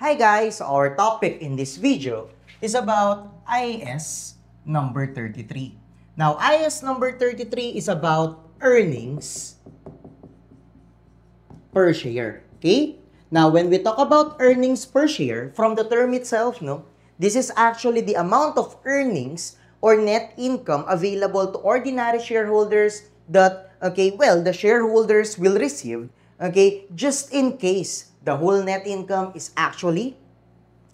Hi guys, our topic in this video is about IAS number 33. Now, IAS number 33 is about earnings per share. Okay? Now, when we talk about earnings per share, from the term itself, this is actually the amount of earnings or net income available to ordinary shareholders that, the shareholders will receive, just in case the whole net income is actually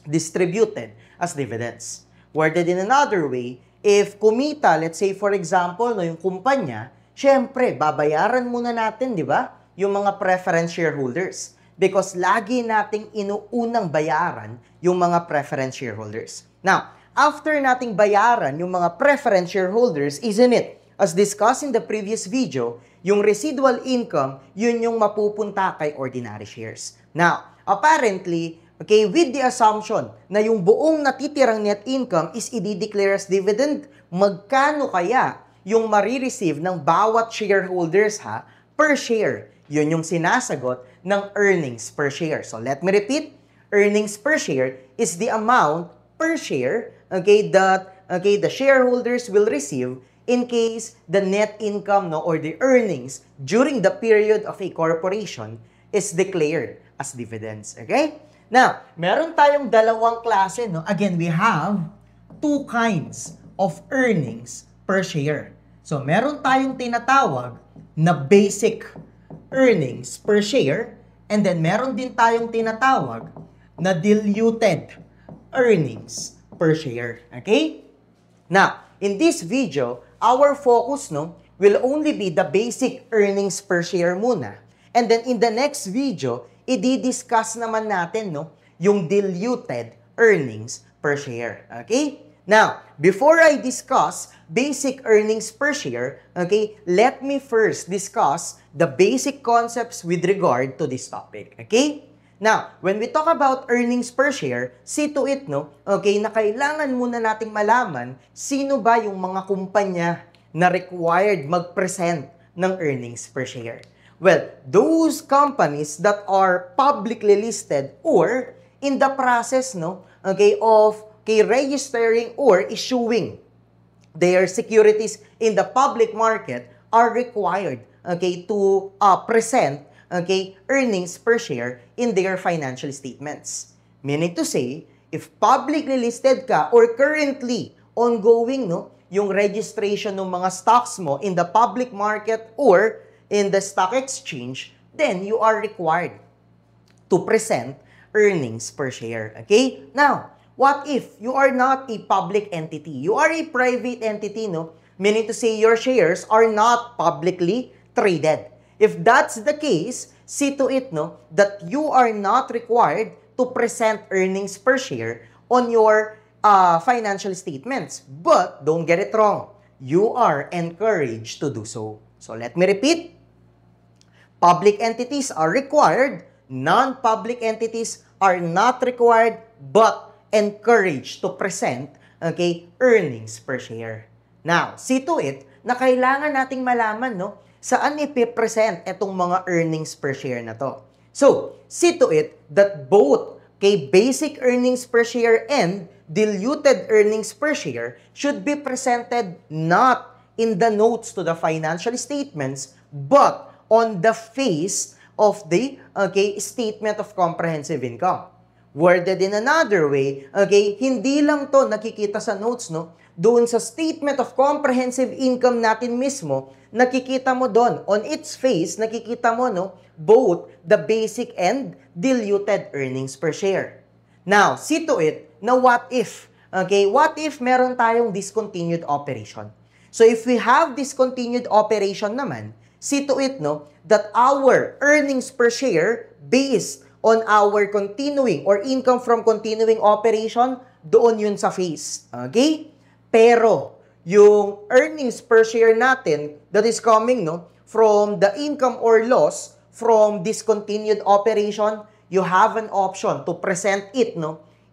distributed as dividends. Worded in another way, if kumita, let's say for example, yung kumpanya, syempre, babayaran muna natin, di ba? Yung mga preference shareholders. Because lagi nating inuunang bayaran yung mga preference shareholders. Now, after nating bayaran yung mga preference shareholders, isn't it? As discussed in the previous video, yung residual income, yun yung mapupunta kay ordinary shares. Now, apparently, with the assumption na yung buong natitirang net income is i-declare as dividend, magkano kaya yung marireceive ng bawat shareholders per share? Yun yung sinasagot ng earnings per share. So let me repeat, earnings per share is the amount per share that the shareholders will receive in case the net income or the earnings during the period of a corporation is declared as dividends. Okay? Now, meron tayong dalawang klase. Again, we have two kinds of earnings per share. So, meron tayong tinatawag na basic earnings per share, and then meron din tayong tinatawag na diluted earnings per share. Okay? Now, in this video, our focus will only be the basic earnings per share muna. And then in the next video, i-discuss naman natin yung diluted earnings per share. Okay? Now, before I discuss basic earnings per share, let me first discuss the basic concepts with regard to this topic. Okay? Now, when we talk about earnings per share, see to it, na kailangan muna nating malaman sino ba yung mga kumpanya na required mag-present ng earnings per share. Well, those companies that are publicly listed or in the process of registering or issuing their securities in the public market are required to present earnings per share in their financial statements. Meaning to say, if publicly listed ka or currently ongoing yung registration ng mga stocks mo in the public market or in the stock exchange, then you are required to present earnings per share. Okay? Now, what if you are not a public entity? You are a private entity, meaning to say your shares are not publicly traded. If that's the case, see to it that you are not required to present earnings per share on your financial statements. But don't get it wrong. You are encouraged to do so. So let me repeat. Public entities are required. Non-public entities are not required but encouraged to present earnings per share. Now, see to it na kailangan nating malaman saan ipipresent itong mga earnings per share na to. So, see to it that both basic earnings per share and diluted earnings per share should be presented not in the notes to the financial statements but on the face of the statement of comprehensive income. Worded in another way, hindi lang to nakikita sa notes, doon sa statement of comprehensive income natin mismo, nakikita mo doon, on its face, nakikita mo, both the basic and diluted earnings per share. Now, see to it, na what if? What if meron tayong discontinued operation? So, if we have discontinued operation naman, see to it, that our earnings per share based on our continuing or income from continuing operation, doon yun sa face. Okay? Pero, yung earnings per share natin that is coming from the income or loss from discontinued operation, you have an option to present it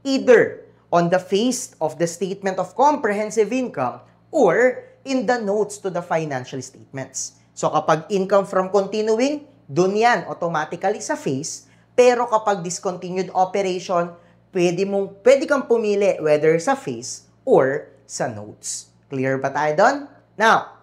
either on the face of the statement of comprehensive income or in the notes to the financial statements. So kapag income from continuing, dun yan automatically sa face. Pero kapag discontinued operation, pwede kang pumili whether sa face or sa notes. Clear ba tayo doon? Now,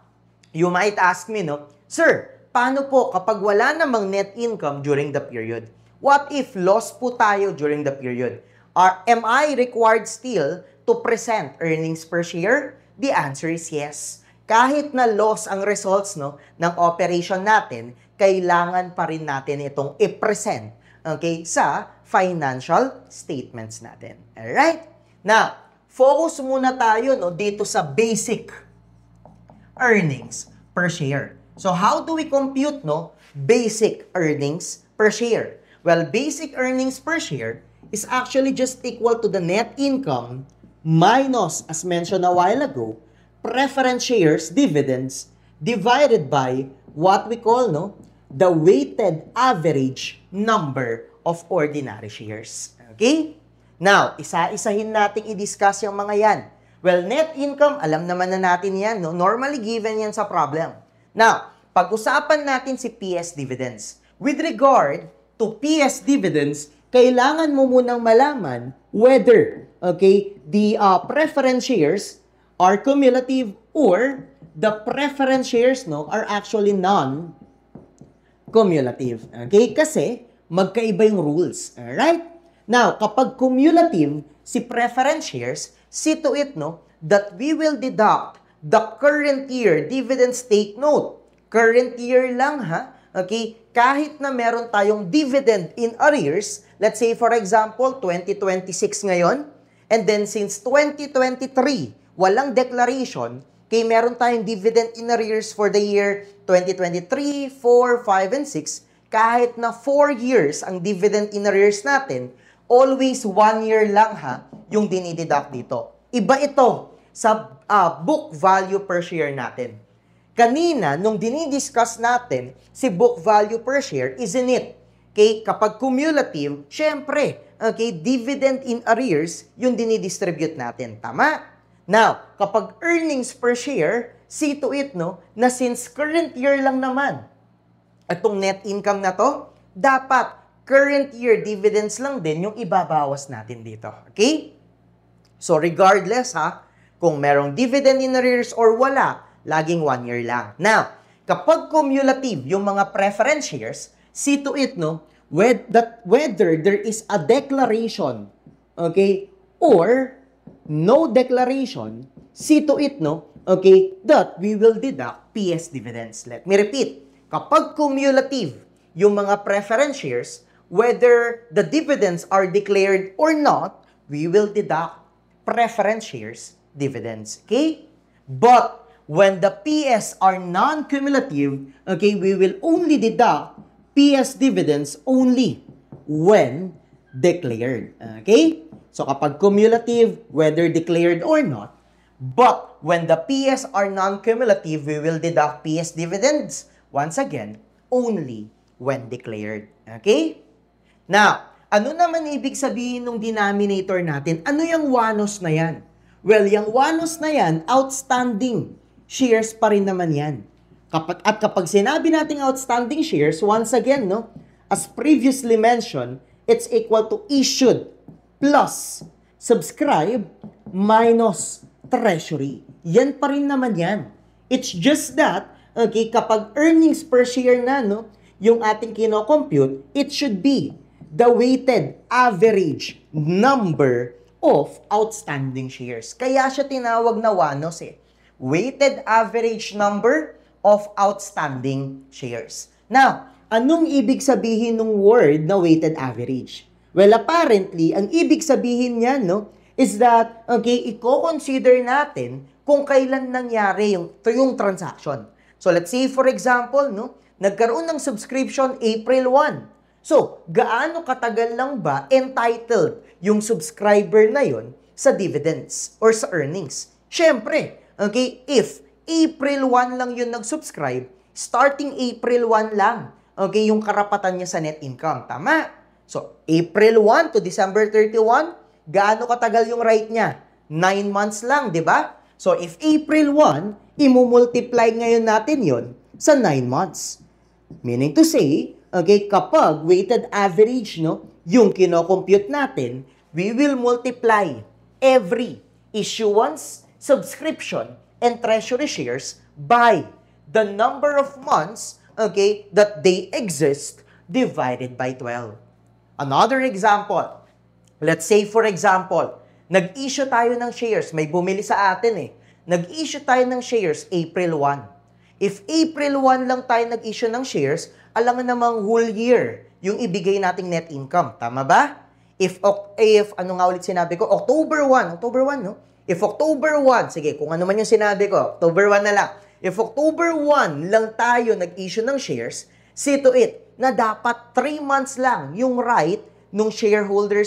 you might ask me, no, Sir, paano po kapag wala namang net income during the period? What if loss po tayo during the period? Am I required still to present earnings per share? The answer is yes. Kahit na loss ang results ng operation natin, kailangan pa rin natin itong i-present, okay, sa financial statements natin. Alright? Now, focus muna tayo dito sa basic earnings per share. So, how do we compute basic earnings per share? Well, basic earnings per share is actually just equal to the net income minus, as mentioned a while ago, preference shares, dividends, divided by what we call the weighted average number of ordinary shares. Okay? Now, isa-isahin natin i-discuss yung mga yan. Well, net income, alam naman na natin yan. Normally given yan sa problem. Now, pag-usapan natin si PS dividends. With regard to PS dividends, kailangan mo munang malaman whether, okay, the preference shares are cumulative or the preference shares are actually non-cumulative. Okay? Kasi magkaiba yung rules. Alright? Now, kapag cumulative si preference shares, see to it that we will deduct the current year dividends. Take note. Current year lang ha. Okay? Kahit na meron tayong dividend in arrears, let's say for example, 2026 ngayon, and then since 2023, walang declaration, kay meron tayong dividend in arrears for the year 2023, 4, 5, and 6, kahit na 4 years ang dividend in arrears natin, always 1 year lang ha, yung dinideduct dito. Iba ito sa book value per share natin. Kanina, nung dinidiscuss natin, si book value per share, isn't it? Okay, kapag cumulative, syempre, okay, dividend in arrears, yung dinidistribute natin. Tama? Now, kapag earnings per share, see to it, na since current year lang naman, itong net income na to, dapat current year dividends lang din yung ibabawas natin dito. Okay? So, regardless kung merong dividend in arrears or wala, laging 1 year lang. Now, kapag cumulative yung mga preference shares, see to it, whether there is a declaration, okay, or no declaration, see to it, okay, that we will deduct PS dividends. Let me repeat. Kapag cumulative yung mga preference shares, whether the dividends are declared or not, we will deduct preference shares dividends. Okay? But when the PS are non-cumulative, okay, we will only deduct PS dividends only when declared. Okay? So kapag cumulative, whether declared or not, but when the PS are non-cumulative, we will deduct PS dividends, once again, only when declared. Okay? Now, ano naman ibig sabihin ng denominator natin? Ano yung wanos na yan? Well, yung wanos na yan, outstanding shares pa rin naman yan. Kapag sinabi nating outstanding shares, once again, as previously mentioned, it's equal to issued plus subscribe minus treasury. Yan pa rin naman yan. It's just that, okay, kapag earnings per share na, yung ating kino-compute, it should be the weighted average number of outstanding shares. Kaya siya tinawag na wanos weighted average number of outstanding shares. Now, anong ibig sabihin ng word na weighted average? Well, apparently, ang ibig sabihin niyan, is that, okay, i-consider natin kung kailan nangyari yung transaction. So, let's say, for example, nagkaroon ng subscription April 1. So, gaano katagal lang ba entitled yung subscriber na yon sa dividends or sa earnings? Syempre, okay, if April 1 lang yun nag-subscribe, starting April 1 lang, okay, yung karapatan niya sa net income. Tama? So, April 1 to December 31, gaano katagal yung right niya? 9 months lang, di ba? So, if April 1, imumultiply ngayon natin yon sa 9 months. Meaning to say, okay, kapag weighted average, no, yung kino-compute natin, we will multiply every issuance, subscription, and treasury shares by the number of months, okay, that they exist divided by 12. Another example, let's say for example, nag-issue tayo ng shares, may bumili sa atin eh. Nag-issue tayo ng shares April 1. If April 1 lang tayo nag-issue ng shares, alam mo namang whole year yung ibigay nating net income. Tama ba? If ano nga ulit sinabi ko? October 1, no? If October 1, sige, kung ano man yung sinabi ko, October 1 na lang. If October 1 lang tayo nag-issue ng shares, see to it na dapat 3 months lang yung right nung shareholder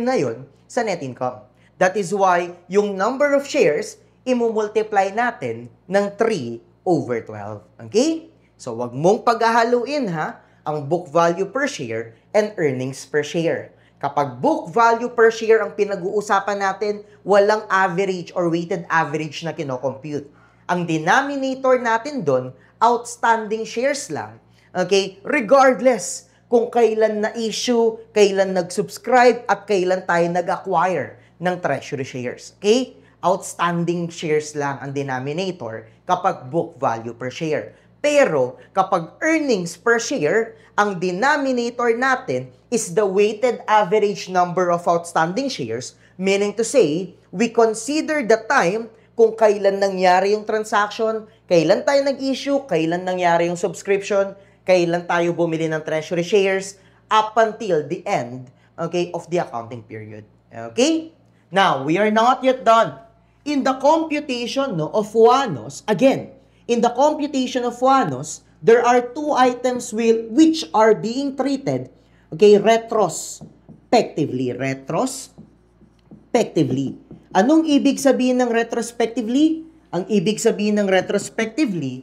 na yon sa net income. That is why yung number of shares, imumultiply natin ng 3/12. Okay? So, wag mong paghahaluin ha, ang book value per share and earnings per share. Kapag book value per share ang pinag-uusapan natin, walang average or weighted average na kinocompute. Ang denominator natin doon, outstanding shares lang. Okay? Regardless kung kailan na-issue, kailan nag-subscribe, at kailan tayo nag-acquire ng treasury shares. Okay? Outstanding shares lang ang denominator kapag book value per share. Pero kapag earnings per share, ang denominator natin is the weighted average number of outstanding shares, meaning to say, we consider the time kung kailan nangyari yung transaction, kailan tayo nag-issue, kailan nangyari yung subscription, kailan tayo bumili ng treasury shares, up until the end, okay, of the accounting period. Okay? Now, we are not yet done. In the computation of WANOS, again, in the computation of WANOS, there are two items which are being treated, okay, retrospectively. Retrospectively. Anong ibig sabihin ng retrospectively? Ang ibig sabihin ng retrospectively,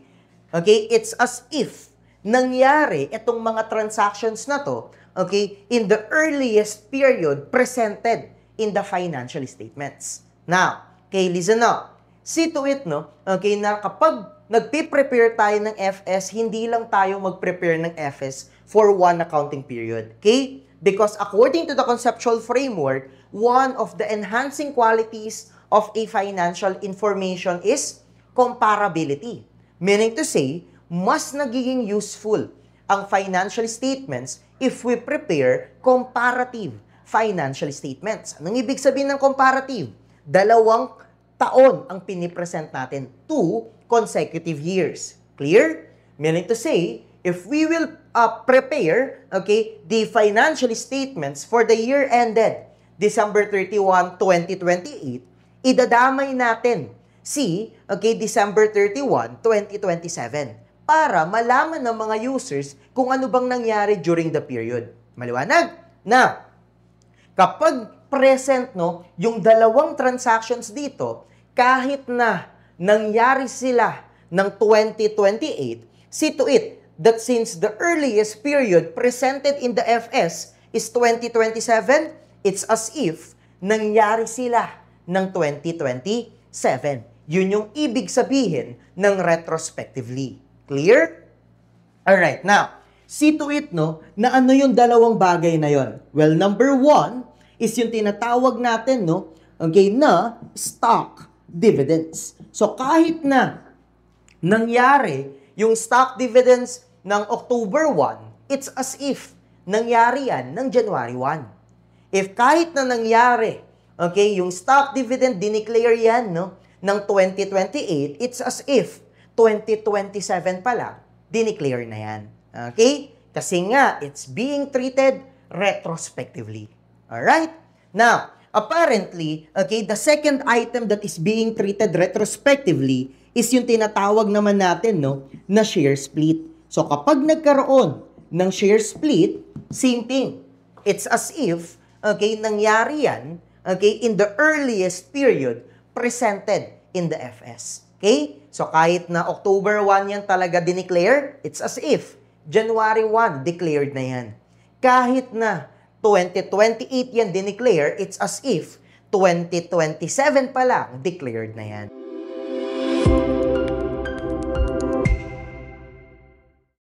okay, it's as if nangyari itong mga transactions na to, okay, in the earliest period presented in the financial statements. Now, okay, listen up. See to it, no? Okay, na kapag nagpe-prepare tayo ng FS, hindi lang tayo mag-prepare ng FS for one accounting period. Okay? Because according to the conceptual framework, one of the enhancing qualities of a financial information is comparability. Meaning to say, mas nagiging useful ang financial statements if we prepare comparative financial statements. Anong ibig sabihin ng comparative? 2 taon ang pinipresent natin, 2 consecutive years. Clear? Meaning to say, if we will prepare, okay, the financial statements for the year ended December 31, 2028, idadamay natin okay, December 31, 2027 para malaman ng mga users kung ano bang nangyari during the period. Maliwanag? Na, kapag present, no, yung 2 transactions dito, kahit na nangyari sila ng 2028, see to it that since the earliest period presented in the FS is 2027, it's as if nangyari sila ng 2027. Yun yung ibig sabihin ng retrospectively. Clear? Alright, now, see to it, no, na ano yung 2 bagay na yon? Well, number 1 is yung tinatawag natin, no, okay, na stock dividends. So, kahit na nangyari yung stock dividends ng October 1, it's as if nangyari yan ng January 1. If kahit na nangyari, okay, yung stock dividend, dineclare yan, no, ng 2028, it's as if 2027 pa lang, dineclare na yan. Okay? Kasi nga, it's being treated retrospectively. Alright? Now, apparently, okay, the second item that is being treated retrospectively is yung tinatawag naman natin, no, na share split. So, kapag nagkaroon ng share split, same thing. It's as if, okay, nangyari yan, okay, in the earliest period presented in the FS. Okay? So, kahit na October 1 yan talaga dineclare, it's as if January 1 declared na yan. Kahit na 2028 yan dineclare, it's as if 2027 pa lang declared na yan.